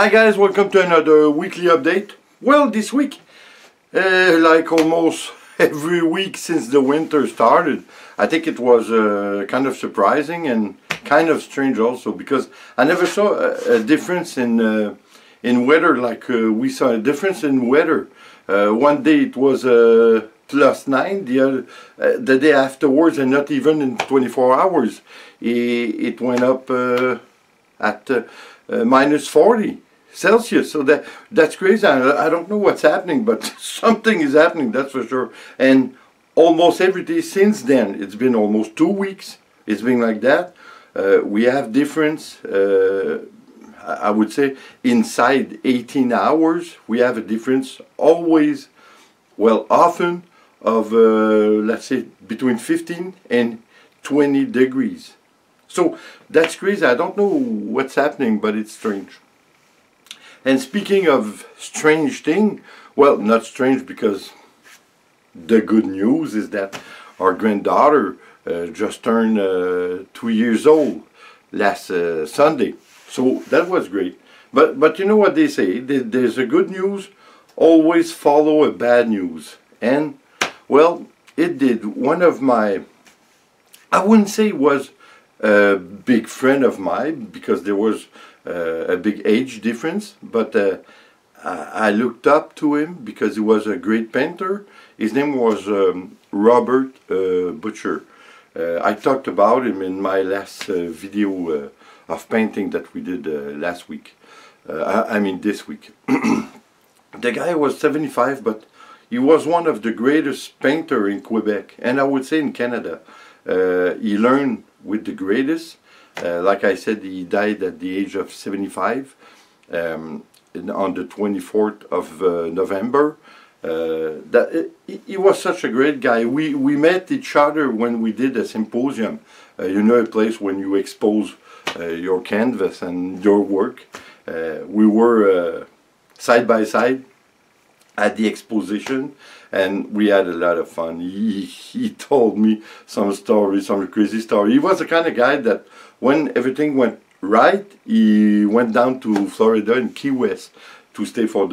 Hi guys, welcome to another weekly update. Well, this week, like almost every week since the winter started, I think it was kind of surprising and kind of strange also, because I never saw a difference in weather like we saw a difference in weather. One day it was +9, the day afterwards, and not even in 24 hours, it went up at -40 Celsius. So that's crazy. I don't know what's happening, but something is happening, that's for sure. And almost every day since then, it's been almost 2 weeks, it's been like that. We have difference, I would say inside 18 hours we have a difference always, well, often, of let's say between 15 and 20 degrees. So that's crazy. I don't know what's happening, but it's strange. And speaking of strange thing, well, not strange, because the good news is that our granddaughter just turned 2 years old last Sunday. So that was great. But you know what they say, there's a good news always follow a bad news. And well, it did. One of my, I wouldn't say it was a big friend of mine, because there was a big age difference, but I looked up to him because he was a great painter. His name was Robert Boucher. I talked about him in my last video of painting that we did last week. I mean this week. The guy was 75, but he was one of the greatest painter in Quebec, and I would say in Canada. He learned with the greatest. Like I said, he died at the age of 75 on the 24th of November. He was such a great guy. We met each other when we did a symposium. You know, a place when you expose your canvas and your work. We were side by side at the exposition, and we had a lot of fun. He told me some stories, some crazy story. He was the kind of guy that when everything went right, he went down to Florida in Key West to stay for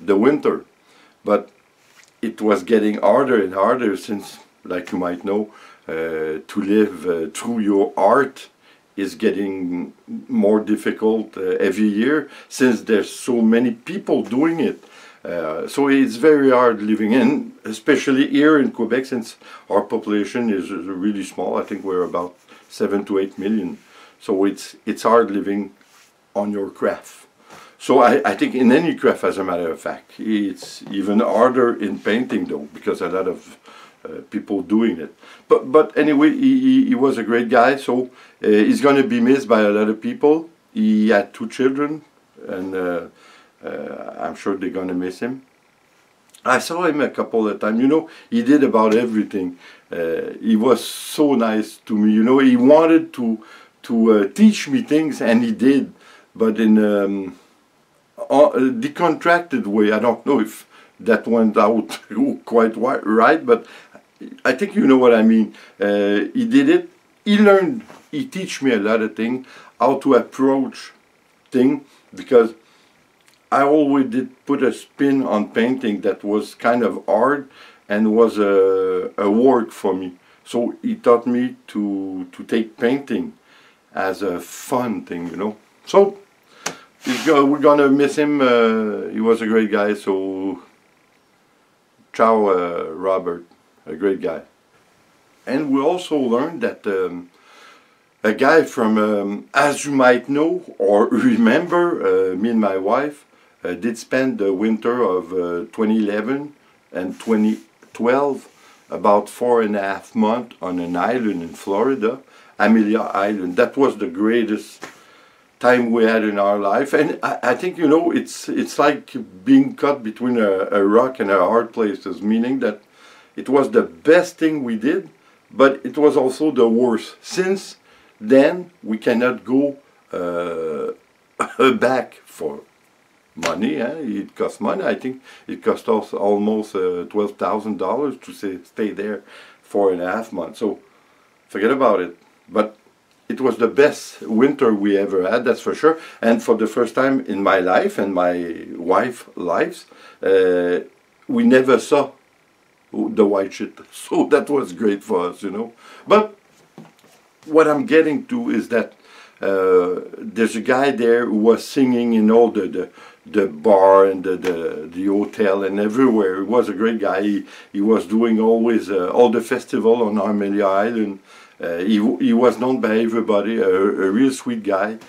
the winter. But it was getting harder and harder since, like you might know, to live through your art is getting more difficult every year, since there's so many people doing it. So it's very hard living in, especially here in Quebec, since our population is really small. I think we're about 7 to 8 million. So it's hard living on your craft. So I think in any craft, as a matter of fact, it's even harder in painting though, because a lot of people doing it. But anyway, he was a great guy. So he's going to be missed by a lot of people. He had 2 children, and I'm sure they're going to miss him. I saw him a couple of times. You know, he did about everything. He was so nice to me. You know, he wanted to teach me things, and he did, but in a decontracted way. I don't know if that went out quite right, but I think you know what I mean. He did it. He learned. He teach me a lot of things, how to approach things, because I always did put a spin on painting that was kind of hard and was a work for me. So he taught me to take painting as a fun thing, you know. So we're gonna miss him. He was a great guy. So ciao, Robert, a great guy. And we also learned that a guy from, as you might know or remember, me and my wife did spend the winter of 2011 and 2012 about 4.5 months on an island in Florida, Amelia Island. That was the greatest time we had in our life, and I think, you know, it's like being caught between a rock and a hard place, meaning that it was the best thing we did, but it was also the worst. Since then we cannot go back for money. It costs money. I think it cost us almost $12,000 to stay there 4.5 months. So forget about it. But it was the best winter we ever had, that's for sure. And for the first time in my life and my wife's lives, we never saw the white shit. So that was great for us, you know. But what I'm getting to is that there's a guy there who was singing in all the bar and the hotel and everywhere. He was a great guy. He was doing always all the festival on Armelia Island. He was known by everybody, a real sweet guy.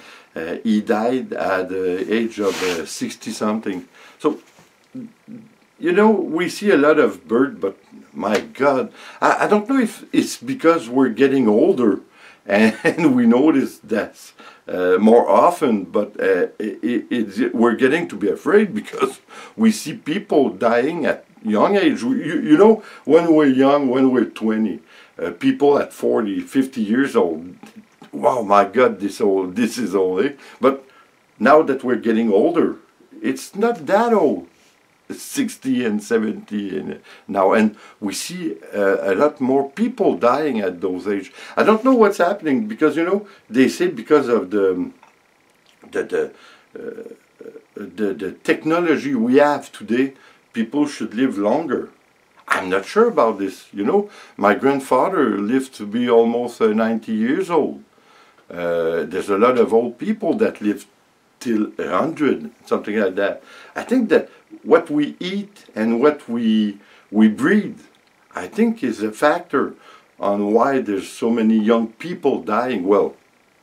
He died at the age of 60-something. So, you know, we see a lot of birds, but my God, I don't know if it's because we're getting older and we notice that more often, but we're getting to be afraid because we see people dying at young age. You know, when we're young, when we're 20, people at 40, 50 years old, wow, my God, this is old, eh? But now that we're getting older, it's not that old. 60 and 70 and now, and we see a lot more people dying at those ages. I don't know what's happening because, you know, they say because of the technology we have today, people should live longer. I'm not sure about this. You know, my grandfather lived to be almost 90 years old. There's a lot of old people that live till 100, something like that. I think that what we eat and what we breathe, I think, is a factor on why there's so many young people dying. Well,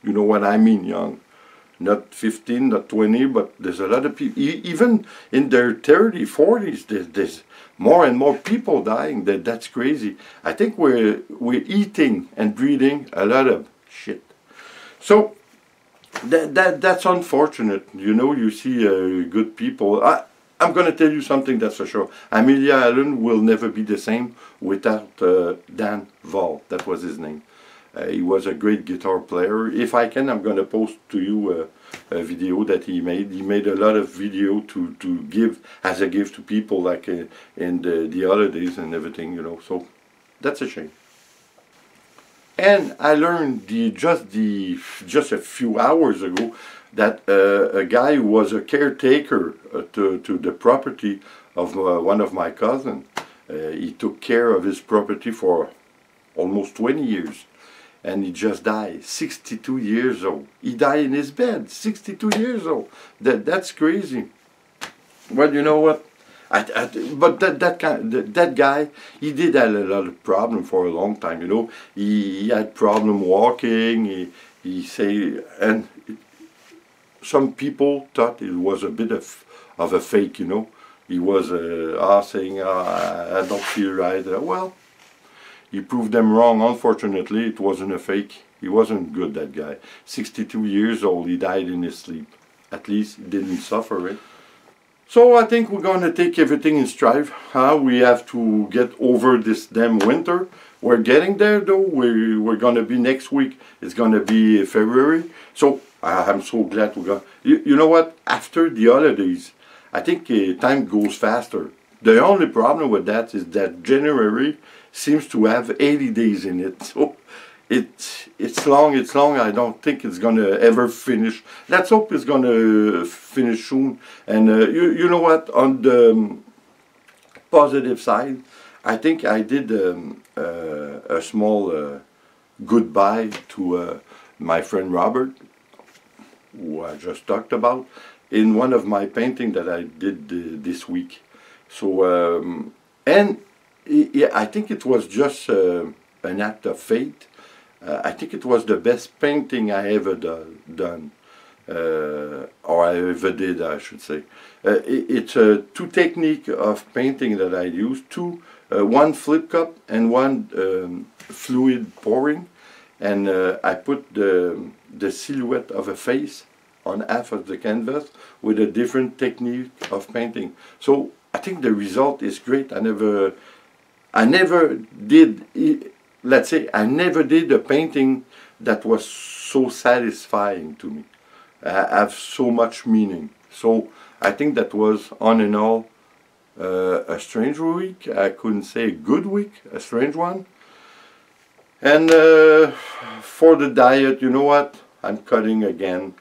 you know what I mean, young. Not 15, not 20, but there's a lot of people, even in their 30s, 40s, there's more and more people dying. That's crazy. I think we're eating and breathing a lot of shit. So that's unfortunate. You know, you see good people. I'm going to tell you something that's for sure. Amelia Island will never be the same without Dan Voll. That was his name. He was a great guitar player. If I can, I'm going to post to you a video that he made. He made a lot of video to give as a gift to people, like in the holidays and everything, you know. So that's a shame. And I learned just a few hours ago that a guy who was a caretaker to the property of one of my cousins, he took care of his property for almost 20 years. And he just died, 62 years old. He died in his bed, 62 years old. That's crazy. Well, you know what? But that guy, he did have a lot of problem for a long time. You know, he had problem walking. He say, and some people thought it was a bit of a fake. You know, he was saying, I don't feel right. Well, he proved them wrong. Unfortunately, it wasn't a fake. He wasn't good, that guy. 62 years old, he died in his sleep. At least he didn't suffer it. So I think we're going to take everything in stride. We have to get over this damn winter. We're getting there though. We're going to be next week. It's going to be February. So I'm so glad we're going. You know what? After the holidays, I think time goes faster. The only problem with that is that January seems to have 80 days in it. So it's long. I don't think it's going to ever finish. Let's hope it's going to finish soon. And you know what? On the positive side, I think I did a small goodbye to my friend Robert, who I just talked about, in one of my paintings that I did this week. So, and I think it was just an act of fate. I think it was the best painting I ever done, or I ever did, I should say. It's two techniques of painting that I used, one flip cup and one fluid pouring, and I put the silhouette of a face on half of the canvas with a different technique of painting. So I think the result is great. I never did. Let's say I never did a painting that was so satisfying to me, have so much meaning. So I think that was, on and all, a strange week. I couldn't say a good week, a strange one. And for the diet, you know what? I'm cutting again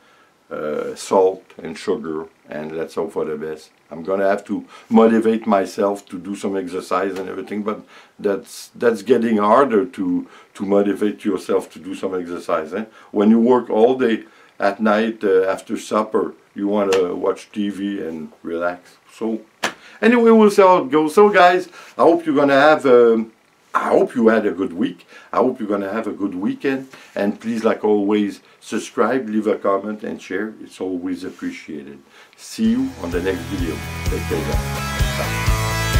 salt and sugar, and let's hope for the best. I'm gonna have to motivate myself to do some exercise and everything, but that's getting harder to motivate yourself to do some exercise. When you work all day, at night after supper, you want to watch TV and relax. So anyway, we'll see how it goes. So guys, I hope you're gonna have I hope you had a good week. I hope you're gonna have a good weekend. And please, like always, subscribe, leave a comment, and share. It's always appreciated. See you on the next video. Take care, guys. Bye.